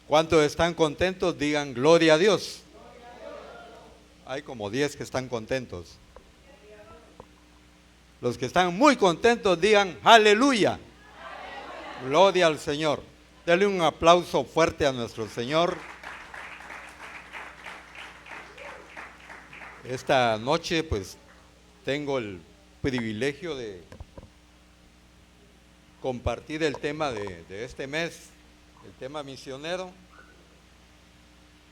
¿Cuántos están contentos? Digan gloria a Dios. Hay como 10 que están contentos. Los que están muy contentos digan aleluya. Gloria al Señor. Dale un aplauso fuerte a nuestro Señor. Esta noche pues tengo el privilegio de compartir el tema de este mes, el tema misionero,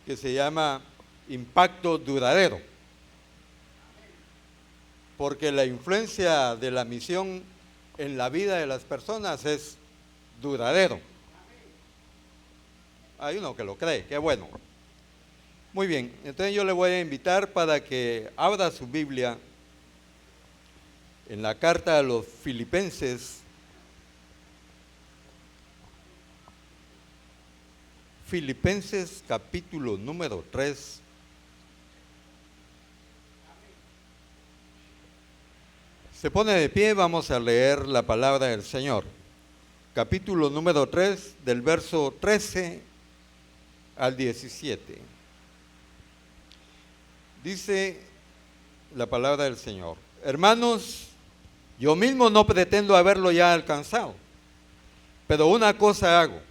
que se llama impacto duradero. Porque la influencia de la misión en la vida de las personas es duradero. Hay uno que lo cree, qué bueno. Muy bien, entonces yo le voy a invitar para que abra su Biblia en la carta a los Filipenses. Filipenses capítulo número 3. Se pone de pie, vamos a leer la palabra del Señor. Capítulo número 3, del verso 13 al 17. Dice la palabra del Señor: hermanos, yo mismo no pretendo haberlo ya alcanzado, pero una cosa hago,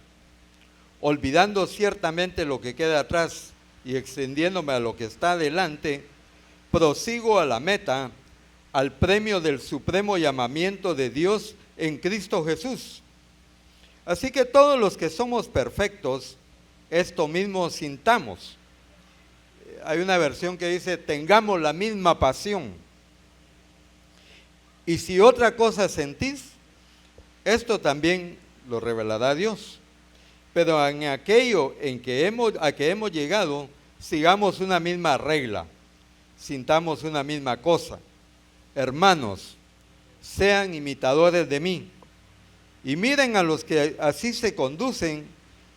olvidando ciertamente lo que queda atrás y extendiéndome a lo que está delante, prosigo a la meta, al premio del supremo llamamiento de Dios en Cristo Jesús. Así que todos los que somos perfectos, esto mismo sintamos. Hay una versión que dice, tengamos la misma pasión. Y si otra cosa sentís, esto también lo revelará Dios. Pero en aquello a que hemos llegado, sigamos una misma regla, sintamos una misma cosa. Hermanos, sean imitadores de mí y miren a los que así se conducen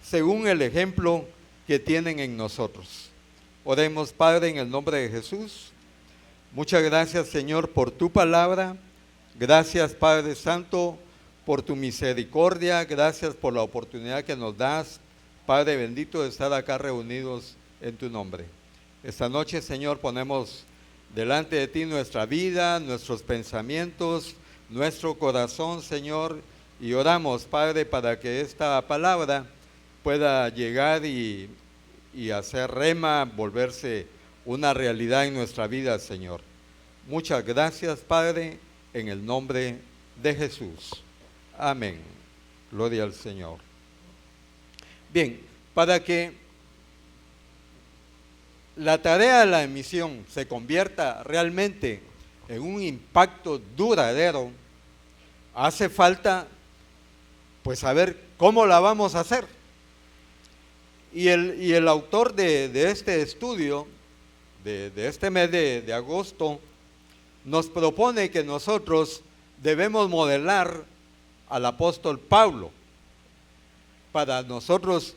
según el ejemplo que tienen en nosotros. Oremos, Padre, en el nombre de Jesús. Muchas gracias, Señor, por tu palabra. Gracias, Padre Santo, por tu misericordia. Gracias por la oportunidad que nos das, Padre bendito, de estar acá reunidos en tu nombre. Esta noche, Señor, ponemos delante de ti nuestra vida, nuestros pensamientos, nuestro corazón, Señor, y oramos, Padre, para que esta palabra pueda llegar y hacer rema, volverse una realidad en nuestra vida, Señor. Muchas gracias, Padre, en el nombre de Jesús. Amén. Gloria al Señor. Bien, para que la tarea de la misión se convierta realmente en un impacto duradero, hace falta pues saber cómo la vamos a hacer. Y el autor de este estudio, de este mes de agosto, nos propone que nosotros debemos modelar al apóstol Pablo. Para nosotros,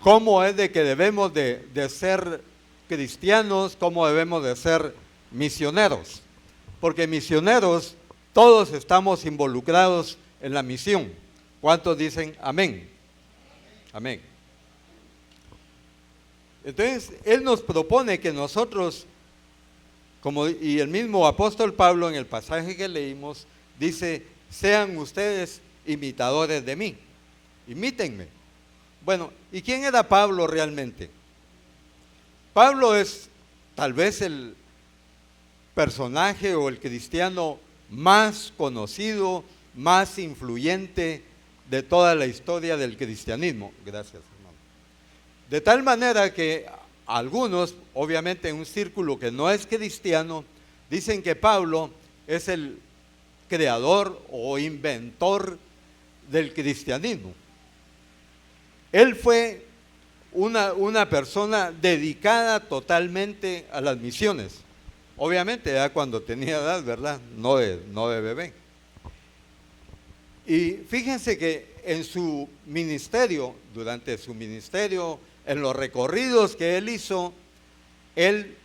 cómo es de que debemos de ser cristianos, cómo debemos de ser misioneros. Porque misioneros, todos estamos involucrados en la misión. ¿Cuántos dicen amén? Amén. Entonces, él nos propone que nosotros, y el mismo apóstol Pablo en el pasaje que leímos, dice, sean ustedes imitadores de mí, imítenme. Bueno, ¿y quién era Pablo realmente? Pablo es tal vez el personaje o el cristiano más conocido, más influyente de toda la historia del cristianismo. Gracias, hermano. De tal manera que algunos, obviamente en un círculo que no es cristiano, dicen que Pablo es el creador o inventor del cristianismo. Él fue una persona dedicada totalmente a las misiones. Obviamente ya cuando tenía edad, ¿verdad? No de bebé. Y fíjense que en su ministerio, durante su ministerio, en los recorridos que él hizo, él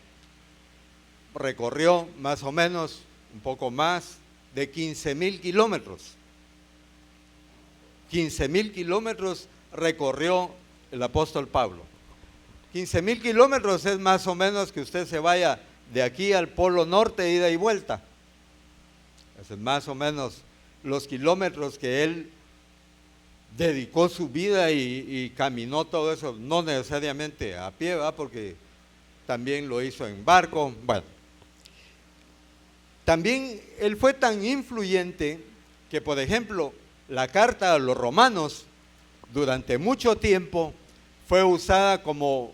recorrió más o menos, un poco más de 15,000 kilómetros. 15,000 kilómetros recorrió el apóstol Pablo. 15,000 kilómetros es más o menos que usted se vaya de aquí al Polo Norte, ida y vuelta. Es más o menos los kilómetros que él dedicó su vida y caminó todo eso, no necesariamente a pie, ¿verdad? Porque también lo hizo en barco. Bueno, también él fue tan influyente que, por ejemplo, la carta a los romanos durante mucho tiempo fue usada como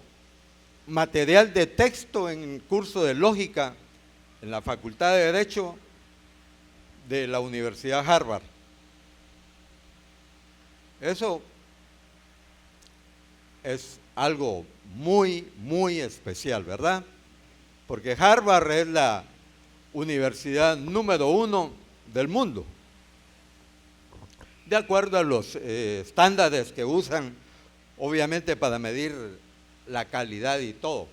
material de texto en el curso de lógica en la Facultad de Derecho de la Universidad Harvard. Eso es algo muy, muy especial, ¿verdad? Porque Harvard es la universidad número 1 del mundo, de acuerdo a los estándares que usan, obviamente, para medir la calidad y todo.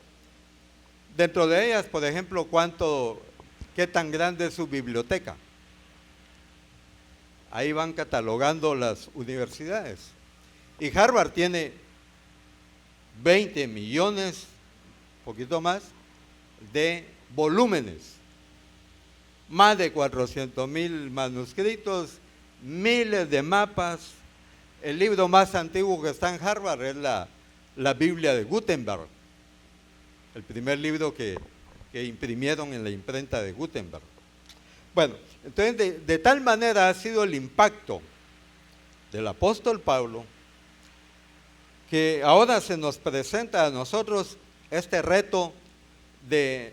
Dentro de ellas, por ejemplo, qué tan grande es su biblioteca. Ahí van catalogando las universidades. Y Harvard tiene 20 millones, poquito más, de volúmenes, más de 400,000 manuscritos, miles de mapas. El libro más antiguo que está en Harvard es la Biblia de Gutenberg, el primer libro que imprimieron en la imprenta de Gutenberg. Bueno, entonces de tal manera ha sido el impacto del apóstol Pablo que ahora se nos presenta a nosotros este reto de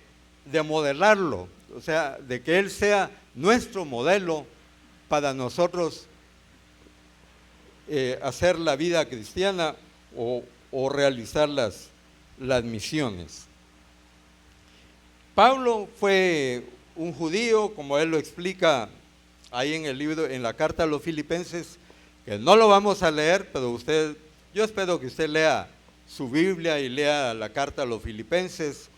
modelarlo, o sea, de que él sea nuestro modelo para nosotros hacer la vida cristiana o realizar las misiones. Pablo fue un judío, como él lo explica ahí en el libro, en la carta a los Filipenses, que no lo vamos a leer, pero yo espero que usted lea su Biblia y lea la carta a los Filipenses.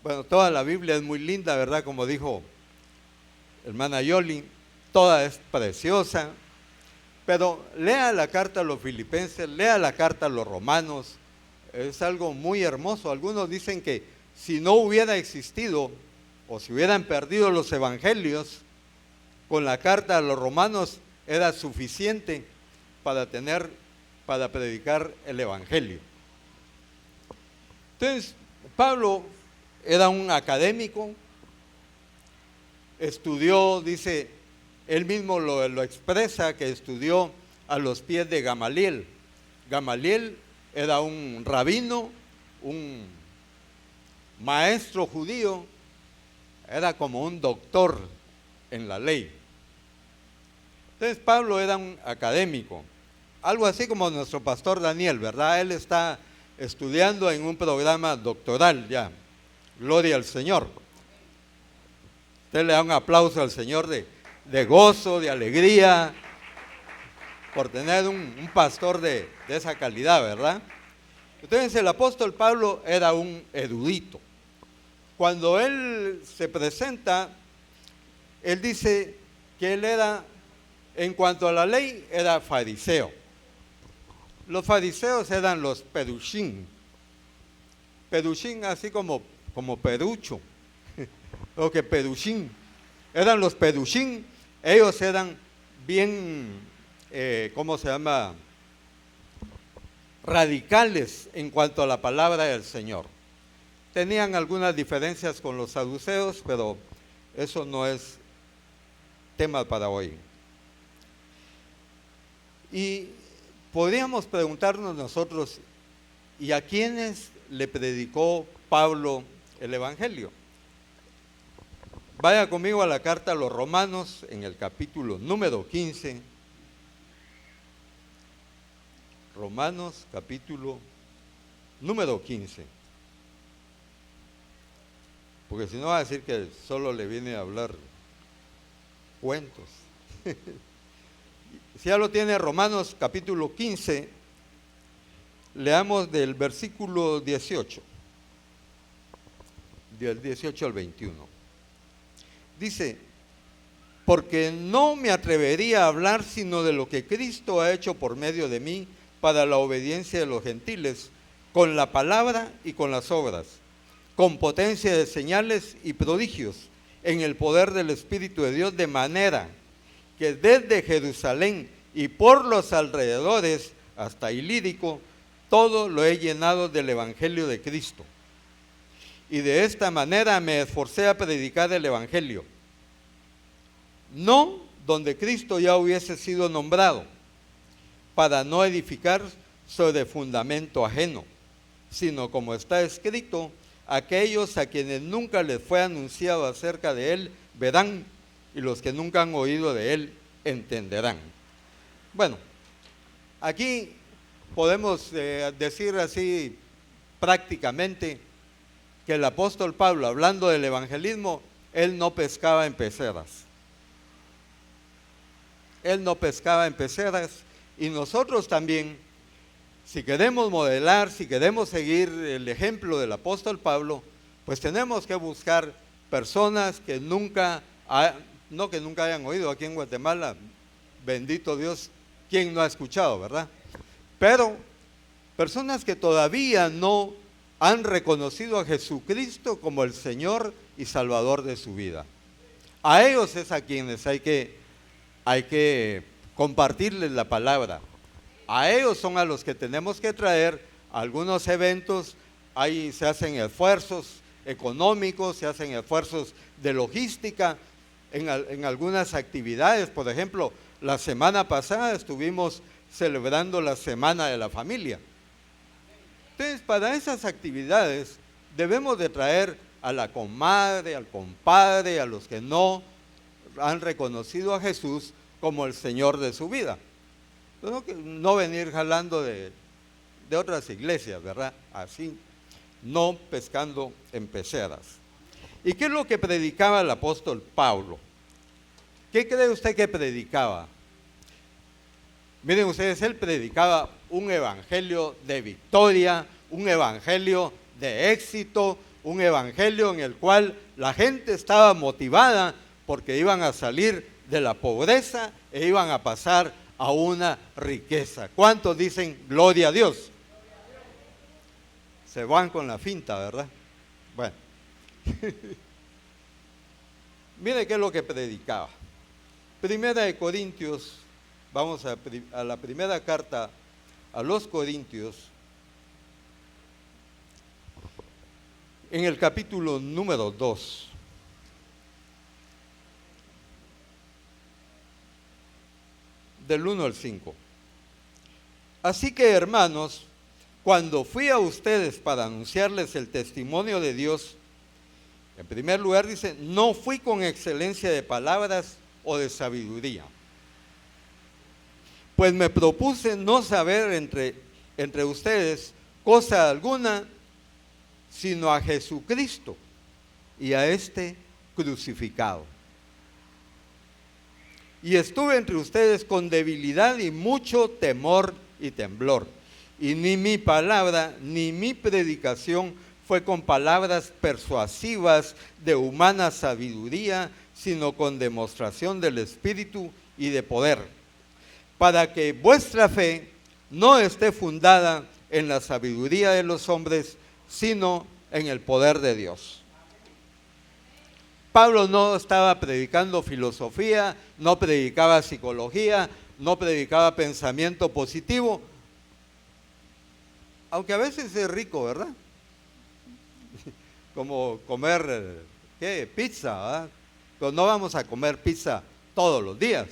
Bueno, toda la Biblia es muy linda, ¿verdad? Como dijo hermana Yoli, toda es preciosa, pero lea la carta a los Filipenses, lea la carta a los Romanos, es algo muy hermoso. Algunos dicen que si no hubiera existido o si hubieran perdido los evangelios, con la carta a los Romanos era suficiente para predicar el evangelio. Entonces, Pablo era un académico, estudió, dice, él mismo lo expresa, que estudió a los pies de Gamaliel. Gamaliel era un rabino, un maestro judío, era como un doctor en la ley. Entonces Pablo era un académico, algo así como nuestro pastor Daniel, ¿verdad? Él está estudiando en un programa doctoral ya. Gloria al Señor. Usted le da un aplauso al Señor de gozo, de alegría, por tener un pastor de esa calidad, ¿verdad? Entonces el apóstol Pablo era un erudito. Cuando él se presenta, él dice que él era, en cuanto a la ley, era fariseo. Los fariseos eran los perushim. Perushim así como perucho, o que perushim. Eran los perushim, ellos eran bien, ¿cómo se llama? Radicales en cuanto a la palabra del Señor. Tenían algunas diferencias con los saduceos, pero eso no es tema para hoy. Y podríamos preguntarnos nosotros, ¿y a quiénes le predicó Pablo el evangelio? Vaya conmigo a la carta a los Romanos en el capítulo número 15. Romanos capítulo número 15. Porque si no va a decir que solo le viene a hablar cuentos. Si ya lo tiene, Romanos capítulo 15, leamos del versículo 18, del 18 al 21. Dice, porque no me atrevería a hablar sino de lo que Cristo ha hecho por medio de mí, para la obediencia de los gentiles, con la palabra y con las obras, con potencia de señales y prodigios, en el poder del Espíritu de Dios, de manera que desde Jerusalén y por los alrededores hasta Ilírico, todo lo he llenado del Evangelio de Cristo. Y de esta manera me esforcé a predicar el Evangelio, no donde Cristo ya hubiese sido nombrado, para no edificar sobre fundamento ajeno, sino como está escrito, aquellos a quienes nunca les fue anunciado acerca de él verán, y los que nunca han oído de él entenderán. Bueno, aquí podemos decir así prácticamente que el apóstol Pablo, hablando del evangelismo, él no pescaba en peceras. Él no pescaba en peceras, y nosotros también, si queremos modelar, si queremos seguir el ejemplo del apóstol Pablo, pues tenemos que buscar personas que nunca, no que nunca hayan oído. Aquí en Guatemala, bendito Dios, ¿quién no ha escuchado, verdad? Pero personas que todavía no han reconocido a Jesucristo como el Señor y Salvador de su vida. A ellos es a quienes hay que compartirles la palabra. A ellos son a los que tenemos que traer algunos eventos. Ahí se hacen esfuerzos económicos, se hacen esfuerzos de logística en algunas actividades. Por ejemplo, la semana pasada estuvimos celebrando la Semana de la Familia. Entonces, para esas actividades debemos de traer a la comadre, al compadre, a los que no han reconocido a Jesús como el Señor de su vida. No venir jalando de otras iglesias, ¿verdad? Así, no pescando en peceras. ¿Y qué es lo que predicaba el apóstol Pablo? ¿Qué cree usted que predicaba? Miren ustedes, él predicaba un evangelio de victoria, un evangelio de éxito, un evangelio en el cual la gente estaba motivada porque iban a salir de la pobreza e iban a pasar a una riqueza. ¿Cuántos dicen gloria a Dios? Se van con la finta, ¿verdad? Bueno, mire qué es lo que predicaba. Primera de Corintios, vamos a la primera carta a los Corintios, en el capítulo número 2. Del 1 al 5. Así que, hermanos, cuando fui a ustedes para anunciarles el testimonio de Dios, en primer lugar dice, no fui con excelencia de palabras o de sabiduría, pues me propuse no saber entre ustedes cosa alguna, sino a Jesucristo y a este crucificado. Y estuve entre ustedes con debilidad y mucho temor y temblor. Y ni mi palabra ni mi predicación fue con palabras persuasivas de humana sabiduría, sino con demostración del Espíritu y de poder, para que vuestra fe no esté fundada en la sabiduría de los hombres, sino en el poder de Dios. Pablo no estaba predicando filosofía, no predicaba psicología, no predicaba pensamiento positivo, aunque a veces es rico, ¿verdad? Como comer, pizza, ¿verdad? Pero no vamos a comer pizza todos los días,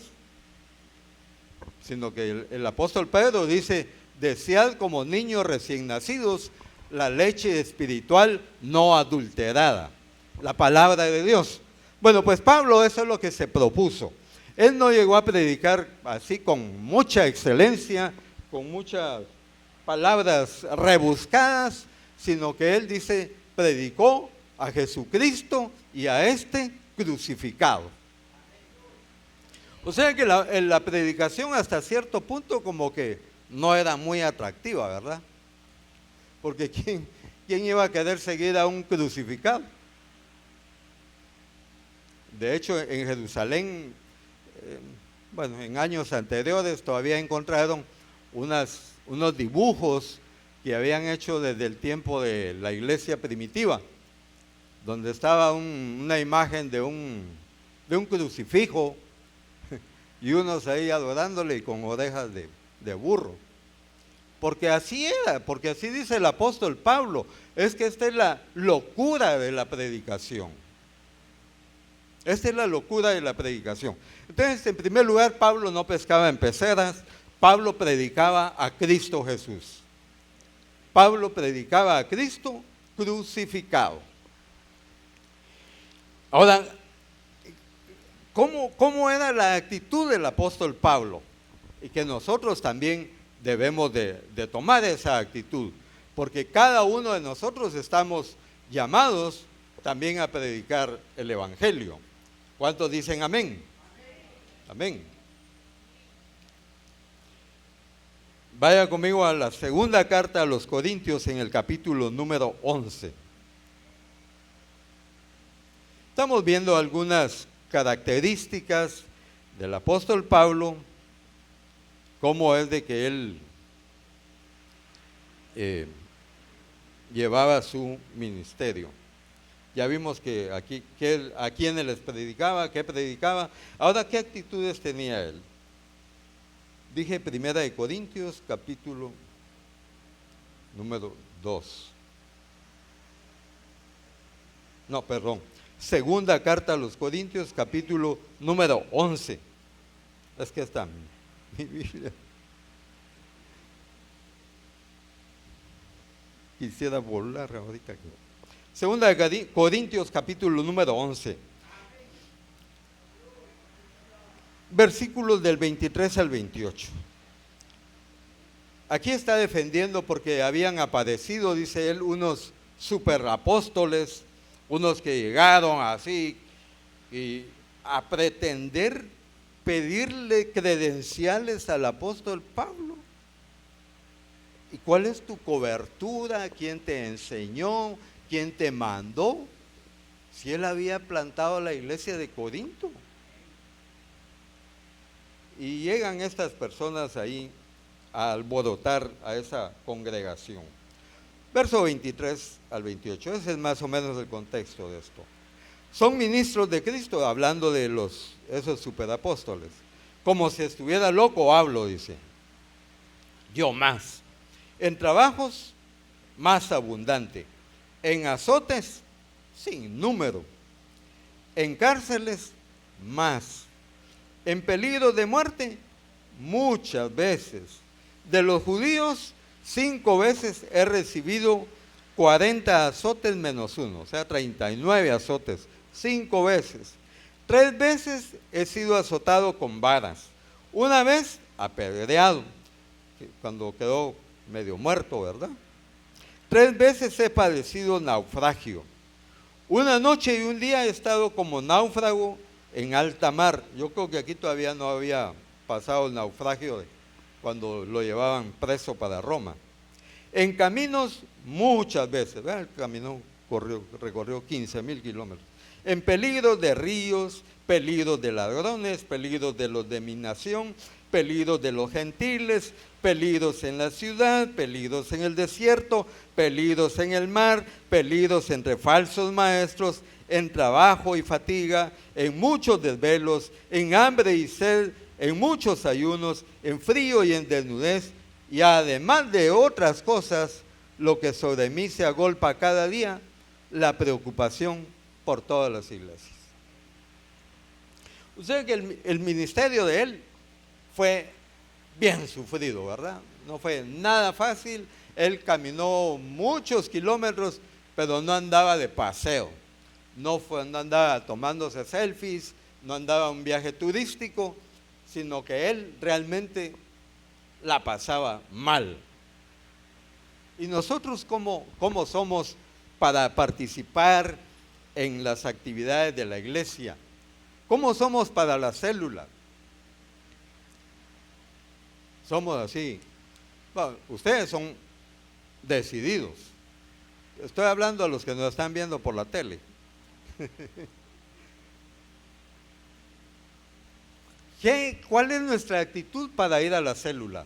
sino que el apóstol Pedro dice, desead como niños recién nacidos la leche espiritual no adulterada, la palabra de Dios. Bueno, pues Pablo eso es lo que se propuso. Él no llegó a predicar así con mucha excelencia, con muchas palabras rebuscadas, sino que él dice, predicó a Jesucristo y a este crucificado. O sea que la predicación hasta cierto punto como que no era muy atractiva, ¿verdad? Porque ¿quién iba a querer seguir a un crucificado? De hecho, en Jerusalén, en años anteriores todavía encontraron unos dibujos que habían hecho desde el tiempo de la iglesia primitiva, donde estaba una imagen de un crucifijo y unos ahí adorándole y con orejas de burro. Porque así era, porque así dice el apóstol Pablo, es que esta es la locura de la predicación. Esta es la locura de la predicación. Entonces, en primer lugar, Pablo no pescaba en peceras, Pablo predicaba a Cristo Jesús. Pablo predicaba a Cristo crucificado. Ahora, ¿cómo era la actitud del apóstol Pablo? Y que nosotros también debemos de tomar esa actitud, porque cada uno de nosotros estamos llamados también a predicar el Evangelio. ¿Cuántos dicen amén? Amén. Vaya conmigo a la segunda carta a los Corintios en el capítulo número 11. Estamos viendo algunas características del apóstol Pablo, cómo es de que él llevaba su ministerio. Ya vimos que aquí, a quiénes les predicaba, qué predicaba. Ahora, ¿qué actitudes tenía él? Dije Primera de Corintios, capítulo número 2. No, perdón. Segunda carta a los Corintios, capítulo número 11. Es que está mi Biblia. Quisiera volar ahorita. Segunda de Corintios, capítulo número 11. Versículos del 23 al 28. Aquí está defendiendo porque habían aparecido, dice él, unos superapóstoles, unos que llegaron así y a pretender pedirle credenciales al apóstol Pablo. ¿Y cuál es tu cobertura? ¿Quién te enseñó? ¿Quién te mandó? Si él había plantado la iglesia de Corinto. Y llegan estas personas ahí a alborotar a esa congregación. Verso 23 al 28, ese es más o menos el contexto de esto. Son ministros de Cristo, hablando de esos superapóstoles. Como si estuviera loco hablo, dice. Yo más. En trabajos, más abundante. En azotes, sin número. En cárceles, más. En peligro de muerte, muchas veces. De los judíos, 5 veces he recibido 40 azotes menos 1, o sea, 39 azotes, 5 veces. 3 veces he sido azotado con varas. Una vez apedreado, cuando quedó medio muerto, ¿verdad? 3 veces he padecido naufragio. Una noche y un día he estado como náufrago en alta mar. Yo creo que aquí todavía no había pasado el naufragio cuando lo llevaban preso para Roma. En caminos muchas veces, ¿verdad? El camino recorrió 15,000 kilómetros. En peligros de ríos, peligros de ladrones, peligros de los de mi nación, peligros de los gentiles, peligros en la ciudad, peligros en el desierto, peligros en el mar, peligros entre falsos maestros, en trabajo y fatiga, en muchos desvelos, en hambre y sed, en muchos ayunos, en frío y en desnudez, y además de otras cosas, lo que sobre mí se agolpa cada día, la preocupación por todas las iglesias. Usted que el ministerio de él fue bien sufrido, ¿verdad? No fue nada fácil. Él caminó muchos kilómetros, pero no andaba de paseo. No andaba tomándose selfies, no andaba en un viaje turístico, sino que él realmente la pasaba mal. ¿Y nosotros cómo somos para participar en las actividades de la iglesia? ¿Cómo somos para la célula? Somos así. Bueno, ustedes son decididos. Estoy hablando a los que nos están viendo por la tele. ¿Cuál es nuestra actitud para ir a la célula?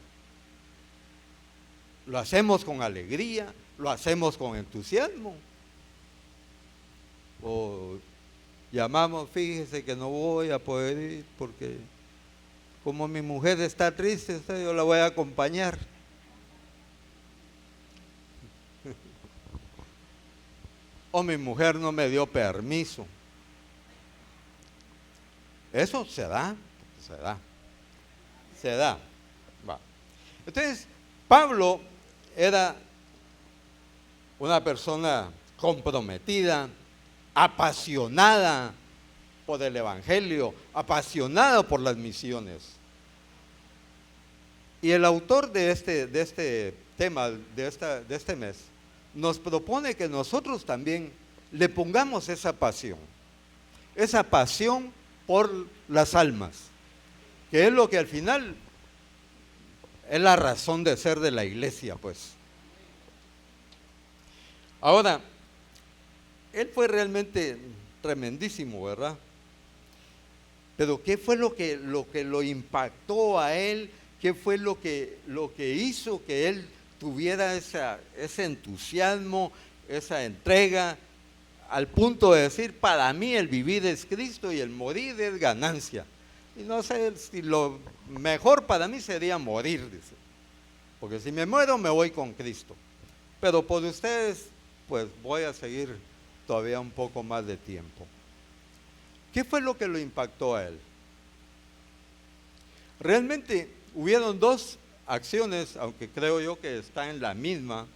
lo hacemos con alegría, lo hacemos con entusiasmo. O llamamos, fíjese que no voy a poder ir porque como mi mujer está triste, yo la voy a acompañar. O mi mujer no me dio permiso. Eso se da. Va. Entonces, Pablo era una persona comprometida, apasionada por el Evangelio, apasionada por las misiones. Y el autor de este tema, de este mes, nos propone que nosotros también le pongamos esa pasión por las almas, que es lo que al final es la razón de ser de la iglesia, pues. Ahora, él fue realmente tremendísimo, ¿verdad? Pero ¿qué fue lo que lo impactó a él? ¿Qué fue lo que hizo que él tuviera ese entusiasmo, esa entrega, al punto de decir, para mí el vivir es Cristo y el morir es ganancia? Y no sé si lo mejor para mí sería morir, dice, porque si me muero me voy con Cristo, pero por ustedes pues voy a seguir todavía un poco más de tiempo. ¿Qué fue lo que lo impactó a él? Realmente hubieron dos acciones, aunque creo yo que están en la misma.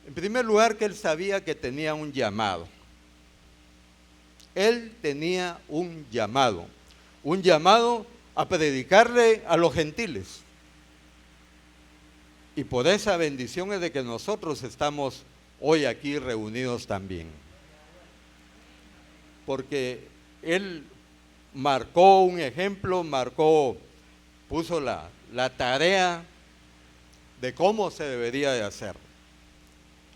En primer lugar, que él sabía que tenía un llamado. Él tenía un llamado a predicarle a los gentiles. Y por esa bendición es de que nosotros estamos hoy aquí reunidos también. Porque él marcó un ejemplo, puso la tarea de cómo se debería de hacer.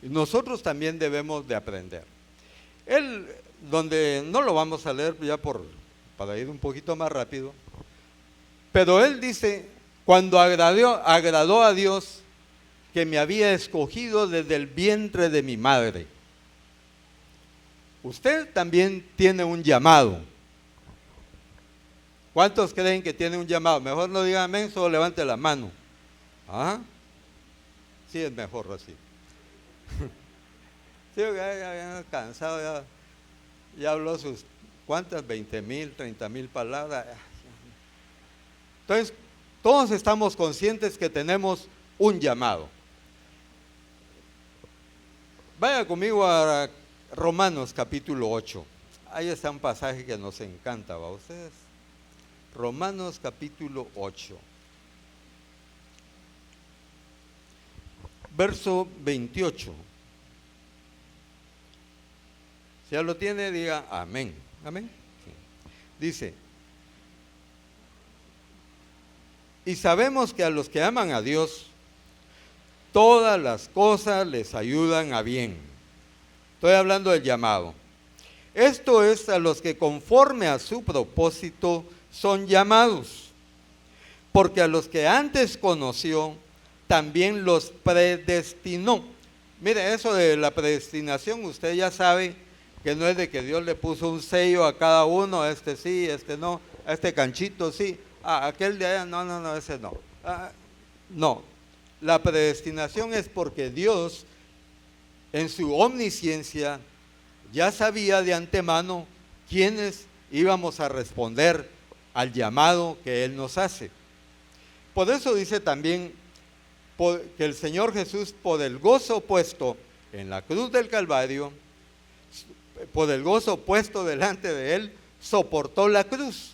Y nosotros también debemos de aprender. Él, donde no lo vamos a leer ya para ir un poquito más rápido, pero él dice, cuando agradó a Dios que me había escogido desde el vientre de mi madre. Usted también tiene un llamado. ¿Cuántos creen que tiene un llamado? Mejor no digan amén, solo levante la mano. ¿Ah? Sí, es mejor así. Sí, ya cansado, ya habló sus, ¿cuántas? 20,000, 30,000 palabras. Entonces, todos estamos conscientes que tenemos un llamado. Vaya conmigo a Romanos capítulo 8. Ahí está un pasaje que nos encanta, ¿va ustedes? Romanos capítulo 8. Verso 28. Si ya lo tiene, diga amén. Amén. Sí. Dice, y sabemos que a los que aman a Dios, todas las cosas les ayudan a bien. Estoy hablando del llamado. Esto es a los que conforme a su propósito son llamados. Porque a los que antes conoció, también los predestinó. Mire, eso de la predestinación, usted ya sabe que no es de que Dios le puso un sello a cada uno, a este sí, a este no, a este canchito sí, a aquel de allá, no, ese no. No, la predestinación es porque Dios, en su omnisciencia, ya sabía de antemano quiénes íbamos a responder al llamado que Él nos hace. Por eso dice también que el Señor Jesús, por el gozo puesto en la cruz del Calvario, por el gozo puesto delante de Él, soportó la cruz.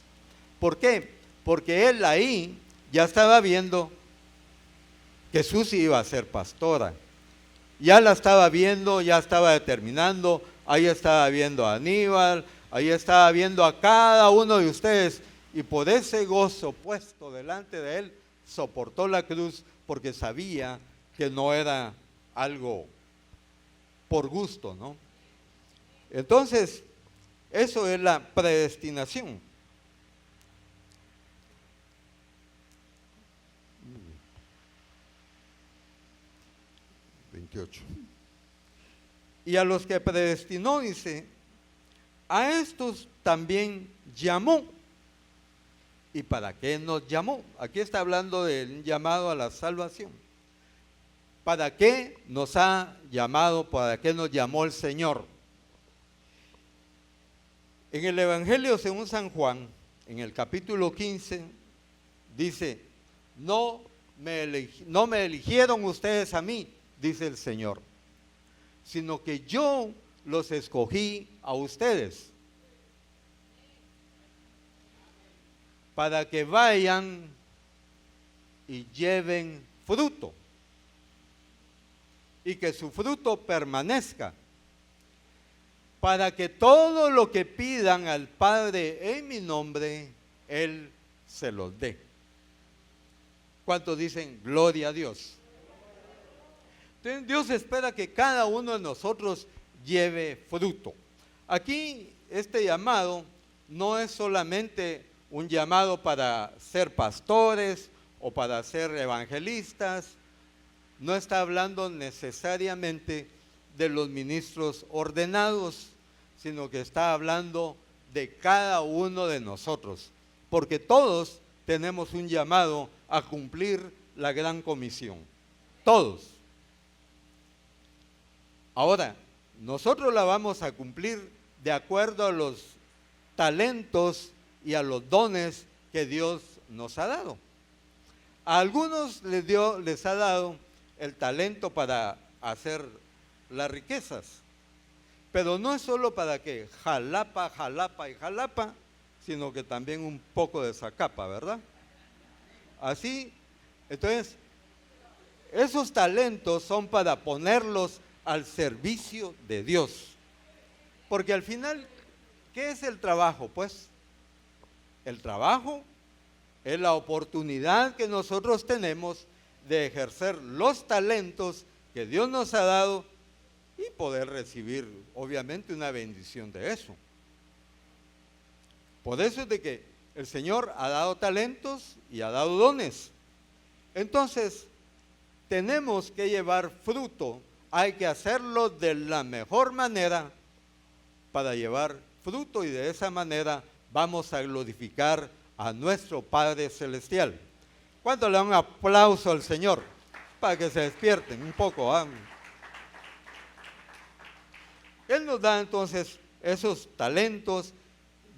¿Por qué? Porque Él ahí ya estaba viendo que Susi iba a ser pastora. Ya la estaba viendo, ya estaba determinando, ahí estaba viendo a Aníbal, ahí estaba viendo a cada uno de ustedes, y por ese gozo puesto delante de Él, soportó la cruz, porque sabía que no era algo por gusto, ¿no? Entonces, eso es la predestinación. 28. Y a los que predestinó, dice, a estos también llamó. ¿Y para qué nos llamó? Aquí está hablando del llamado a la salvación. ¿Para qué nos ha llamado? ¿Para qué nos llamó el Señor? En el Evangelio según San Juan, en el capítulo 15, dice, no me eligieron ustedes a mí, dice el Señor, sino que yo los escogí a ustedes para que vayan y lleven fruto y que su fruto permanezca, para que todo lo que pidan al Padre en mi nombre, Él se los dé. ¿Cuántos dicen gloria a Dios? Entonces Dios espera que cada uno de nosotros lleve fruto. Aquí este llamado no es solamente un llamado para ser pastores o para ser evangelistas, no está hablando necesariamente de los ministros ordenados, sino que está hablando de cada uno de nosotros, porque todos tenemos un llamado a cumplir la gran comisión, todos. Ahora, nosotros la vamos a cumplir de acuerdo a los talentos y a los dones que Dios nos ha dado. A algunos les ha dado el talento para hacer las riquezas, pero no es solo para que jalapa, jalapa y jalapa, sino que también un poco de zacapa, ¿verdad? Así, entonces, esos talentos son para ponerlos al servicio de Dios, porque al final, ¿qué es el trabajo? Pues, el trabajo es la oportunidad que nosotros tenemos de ejercer los talentos que Dios nos ha dado y poder recibir, obviamente, una bendición de eso. Por eso es de que el Señor ha dado talentos y ha dado dones. Entonces, tenemos que llevar fruto, hay que hacerlo de la mejor manera para llevar fruto y de esa manera vamos a glorificar a nuestro Padre Celestial. ¿Cuánto le dan un aplauso al Señor? Para que se despierten un poco. Él nos da entonces esos talentos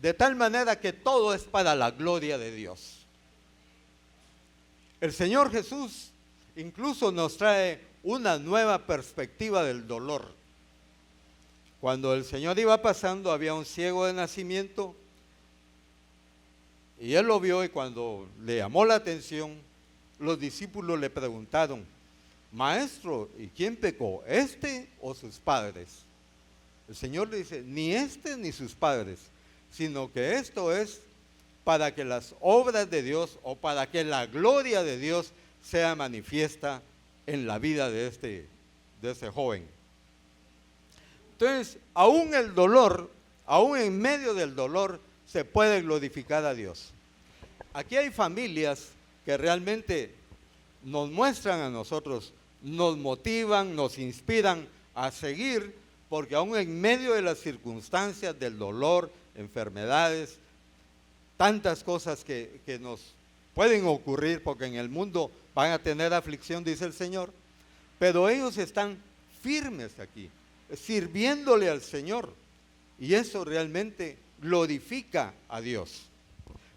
de tal manera que todo es para la gloria de Dios. El Señor Jesús incluso nos trae una nueva perspectiva del dolor. Cuando el Señor iba pasando, había un ciego de nacimiento y Él lo vio, y cuando le llamó la atención, los discípulos le preguntaron, Maestro, ¿y quién pecó? ¿Este o sus padres? El Señor le dice, ni este ni sus padres, sino que esto es para que las obras de Dios o para que la gloria de Dios sea manifiesta en la vida de ese joven. Entonces, aún el dolor, aún en medio del dolor, se puede glorificar a Dios. Aquí hay familias que realmente nos muestran a nosotros, nos motivan, nos inspiran a seguir, porque aún en medio de las circunstancias del dolor, enfermedades, tantas cosas que nos pueden ocurrir, porque en el mundo van a tener aflicción, dice el Señor, pero ellos están firmes aquí, sirviéndole al Señor, y eso realmente glorifica a Dios.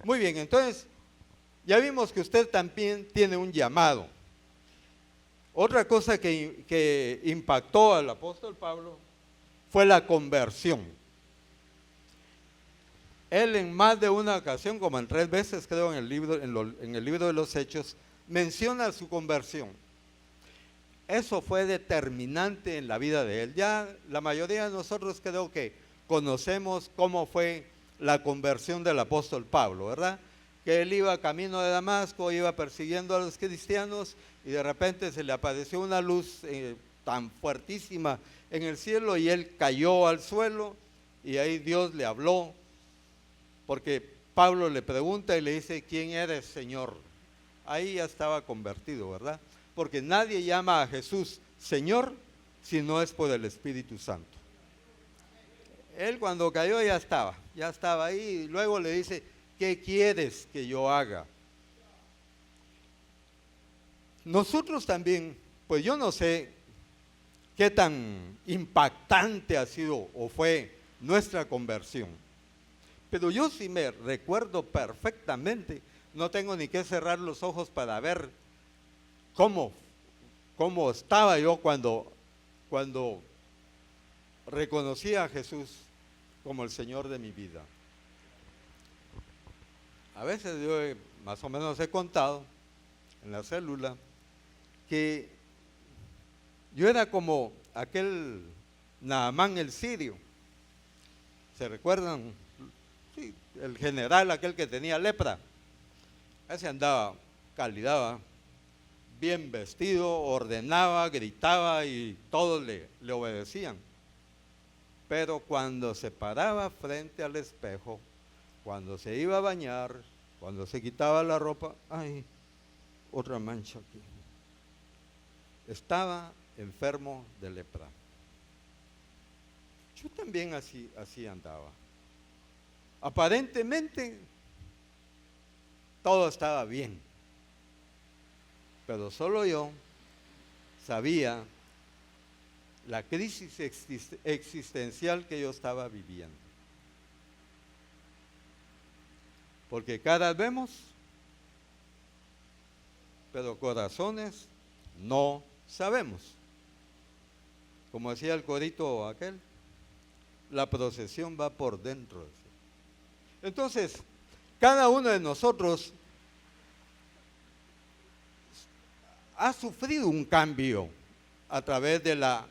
Muy bien, entonces, ya vimos que usted también tiene un llamado. Otra cosa que impactó al apóstol Pablo fue la conversión. Él en más de una ocasión, como en 3 veces creo en el libro de los Hechos, menciona su conversión. Eso fue determinante en la vida de él. Ya la mayoría de nosotros creo que conocemos cómo fue la conversión del apóstol Pablo, ¿verdad? Que él iba camino de Damasco, iba persiguiendo a los cristianos y de repente se le apareció una luz tan fuertísima en el cielo y él cayó al suelo y ahí Dios le habló, porque Pablo le pregunta y le dice, ¿quién eres, Señor? Ahí ya estaba convertido, ¿verdad? Porque nadie llama a Jesús Señor si no es por el Espíritu Santo. Él cuando cayó ya estaba ahí, y luego le dice, ¿qué quieres que yo haga? Nosotros también, pues yo no sé qué tan impactante ha sido o fue nuestra conversión, pero yo sí me recuerdo perfectamente, no tengo ni que cerrar los ojos para ver cómo estaba yo cuando reconocí a Jesús como el Señor de mi vida. A veces yo más o menos he contado en la célula que yo era como aquel Naamán el sirio. ¿Se recuerdan? Sí, el general aquel que tenía lepra. Ese andaba, calidad, bien vestido, ordenaba, gritaba y todos le obedecían. Pero cuando se paraba frente al espejo, cuando se iba a bañar, cuando se quitaba la ropa, ¡ay! Otra mancha aquí. Estaba enfermo de lepra. Yo también así andaba. Aparentemente todo estaba bien, pero solo yo sabía la crisis existencial que yo estaba viviendo. Porque caras vemos, pero corazones no sabemos. Como decía el corito aquel, la procesión va por dentro. Entonces, cada uno de nosotros ha sufrido un cambio a través de la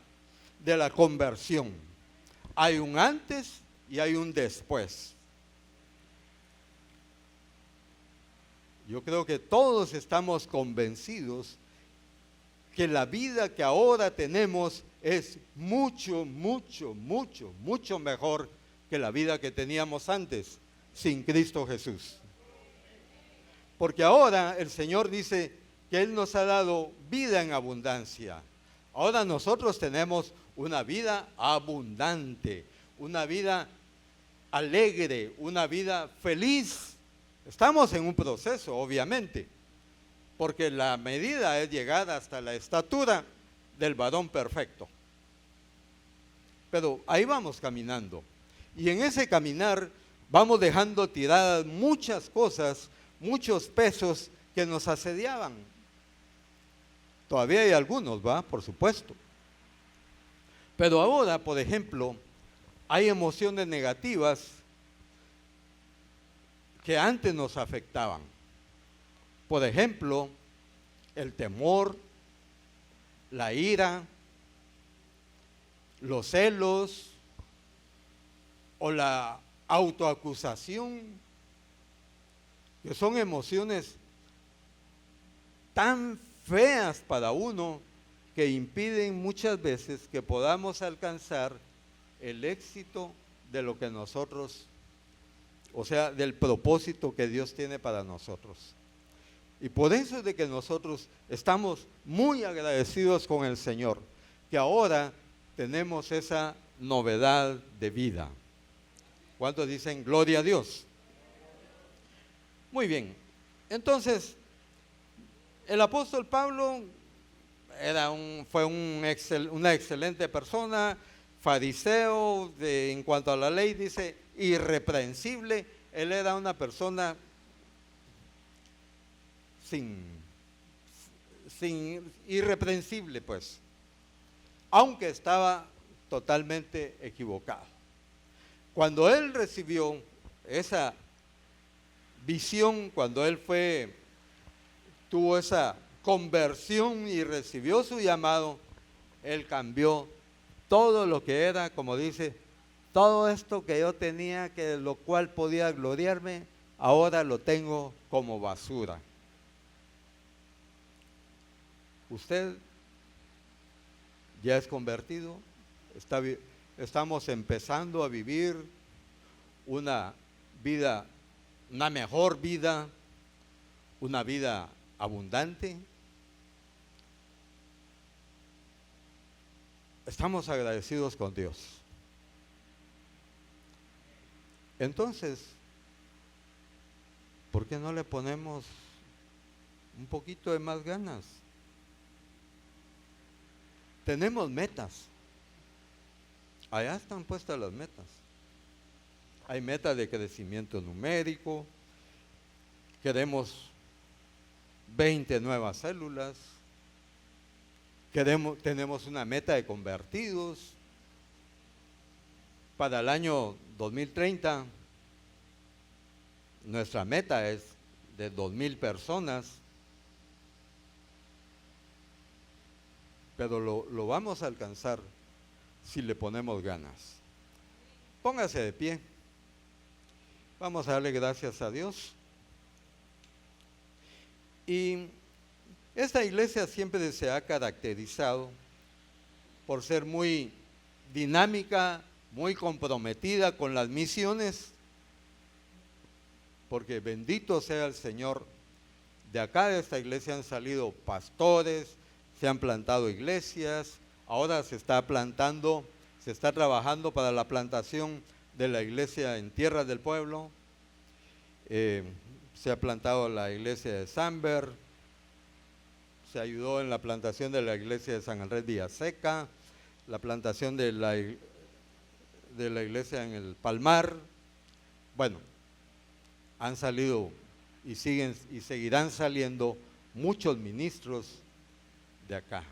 conversión. Hay un antes y hay un después. Yo creo que todos estamos convencidos que la vida que ahora tenemos es mucho mejor que la vida que teníamos antes, sin Cristo Jesús. Porque ahora el Señor dice que Él nos ha dado vida en abundancia. Ahora nosotros tenemos una vida abundante, una vida alegre, una vida feliz. Estamos en un proceso, obviamente, porque la medida es llegar hasta la estatura del varón perfecto. Pero ahí vamos caminando. Y en ese caminar vamos dejando tiradas muchas cosas, muchos pesos que nos asediaban. Todavía hay algunos, ¿va? Por supuesto. Pero ahora, por ejemplo, hay emociones negativas que antes nos afectaban. Por ejemplo, el temor, la ira, los celos o la autoacusación, que son emociones tan feas para uno que impiden muchas veces que podamos alcanzar el éxito de lo que nosotros, o sea, del propósito que Dios tiene para nosotros. Y por eso es de que nosotros estamos muy agradecidos con el Señor, que ahora tenemos esa novedad de vida. ¿Cuántos dicen gloria a Dios? Muy bien, entonces el apóstol Pablo fue una excelente persona, fariseo, en cuanto a la ley dice irreprensible. Él era una persona irreprensible, pues, aunque estaba totalmente equivocado. Cuando él recibió esa visión, cuando él tuvo esa conversión y recibió su llamado, él cambió todo lo que era, como dice, todo esto que yo tenía, que de lo cual podía gloriarme, ahora lo tengo como basura. Usted ya es convertido, estamos empezando a vivir una vida, una mejor vida, una vida abundante. estamos agradecidos con Dios. Entonces, ¿por qué no le ponemos un poquito de más ganas? Tenemos metas. Allá están puestas las metas. Hay metas de crecimiento numérico. Queremos 20 nuevas células. Tenemos una meta de convertidos. Para el año 2030, nuestra meta es de 2,000 personas. Pero lo vamos a alcanzar si le ponemos ganas. Póngase de pie. Vamos a darle gracias a Dios. Y esta iglesia siempre se ha caracterizado por ser muy dinámica, muy comprometida con las misiones, porque bendito sea el Señor, de acá de esta iglesia han salido pastores, se han plantado iglesias, ahora se está trabajando para la plantación de la iglesia en Tierras del Pueblo, se ha plantado la iglesia de Samber, se ayudó en la plantación de la iglesia de San Andrés Villaseca, la plantación de la iglesia en el Palmar. Bueno, han salido y seguirán saliendo muchos ministros de acá,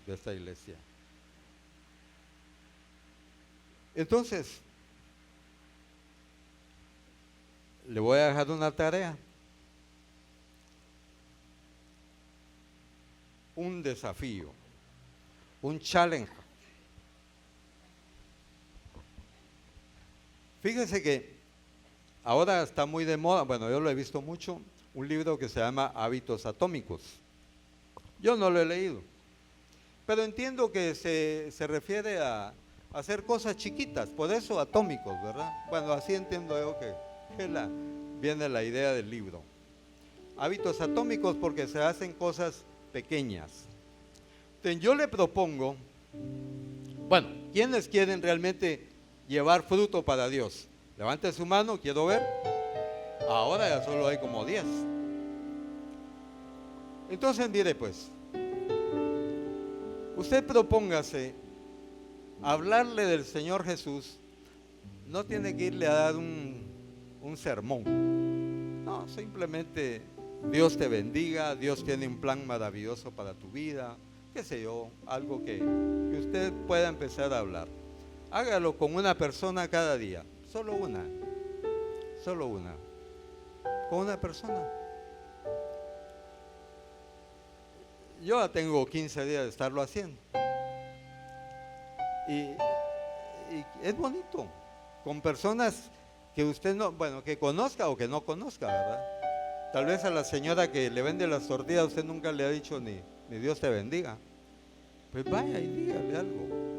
de esta iglesia. Entonces, le voy a dejar una tarea, un desafío, un challenge. Fíjese que ahora está muy de moda, bueno, yo lo he visto mucho, un libro que se llama Hábitos Atómicos. Yo no lo he leído, pero entiendo que se refiere a hacer cosas chiquitas, por eso atómicos, ¿verdad? Bueno, así entiendo yo que viene la idea del libro. Hábitos atómicos porque se hacen cosas pequeñas. Entonces yo le propongo, bueno, ¿quiénes quieren realmente llevar fruto para Dios? Levante su mano, quiero ver. Ahora ya solo hay como 10. Entonces mire pues, usted propóngase hablarle del Señor Jesús. No tiene que irle a dar un sermón. No, simplemente Dios te bendiga, Dios tiene un plan maravilloso para tu vida, qué sé yo, algo que usted pueda empezar a hablar. Hágalo con una persona cada día, solo una, con una persona. Yo ya tengo 15 días de estarlo haciendo. Y es bonito, con personas que usted no, bueno, que conozca o que no conozca, ¿verdad? Tal vez a la señora que le vende las tortillas usted nunca le ha dicho ni Dios te bendiga. Pues vaya y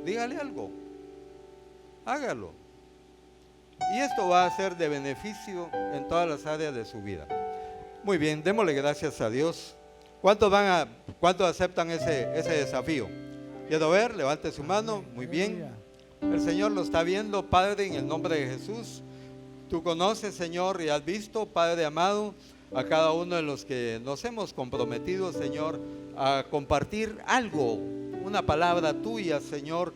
dígale algo, hágalo. Y esto va a ser de beneficio en todas las áreas de su vida. Muy bien, démosle gracias a Dios. ¿Cuántos aceptan ese desafío? Quiero ver, levante su mano. Muy bien. El Señor lo está viendo, Padre, en el nombre de Jesús. Tú conoces, Señor, y has visto, Padre amado, a cada uno de los que nos hemos comprometido, Señor, a compartir algo, una palabra tuya, Señor,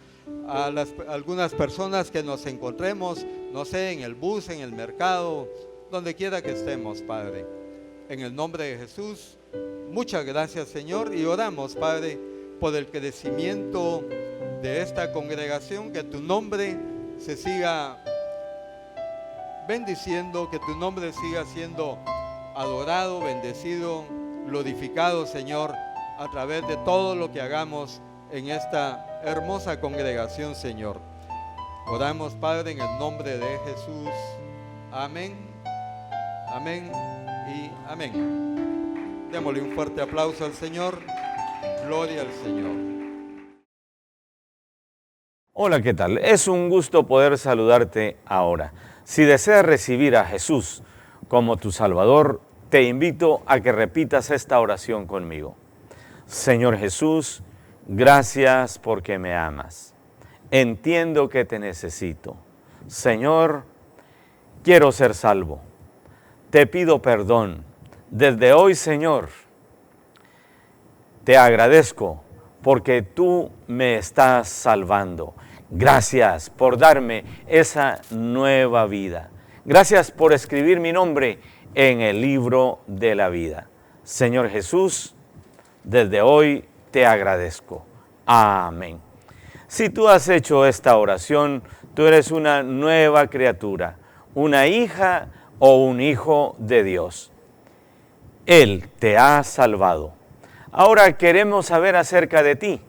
a algunas personas que nos encontremos, no sé, en el bus, en el mercado, donde quiera que estemos, Padre. En el nombre de Jesús, muchas gracias, Señor, y oramos, Padre, por el crecimiento de esta congregación, que tu nombre se siga bendiciendo, que tu nombre siga siendo adorado, bendecido, glorificado, Señor, a través de todo lo que hagamos en esta hermosa congregación, Señor. Oramos, Padre, en el nombre de Jesús. Amén, amén y amén. Démosle un fuerte aplauso al Señor. Gloria al Señor. Hola, ¿qué tal? Es un gusto poder saludarte ahora. Si deseas recibir a Jesús como tu Salvador, te invito a que repitas esta oración conmigo. Señor Jesús, gracias porque me amas. entiendo que te necesito. Señor, quiero ser salvo. Te pido perdón. Desde hoy, Señor, te agradezco porque tú me estás salvando. Gracias por darme esa nueva vida. Gracias por escribir mi nombre en el libro de la vida. Señor Jesús, desde hoy te agradezco. Amén. Si tú has hecho esta oración, tú eres una nueva criatura, una hija o un hijo de Dios. Él te ha salvado. Ahora queremos saber acerca de ti.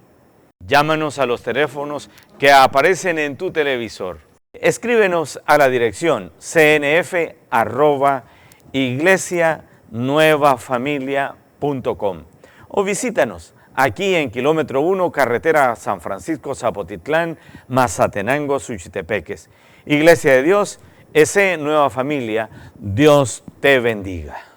Llámanos a los teléfonos que aparecen en tu televisor. Escríbenos a la dirección cnf@iglesianuevafamilia.com o visítanos aquí en kilómetro 1, carretera San Francisco Zapotitlán, Mazatenango, Suchitepeques. Iglesia de Dios, S. Nueva Familia, Dios te bendiga.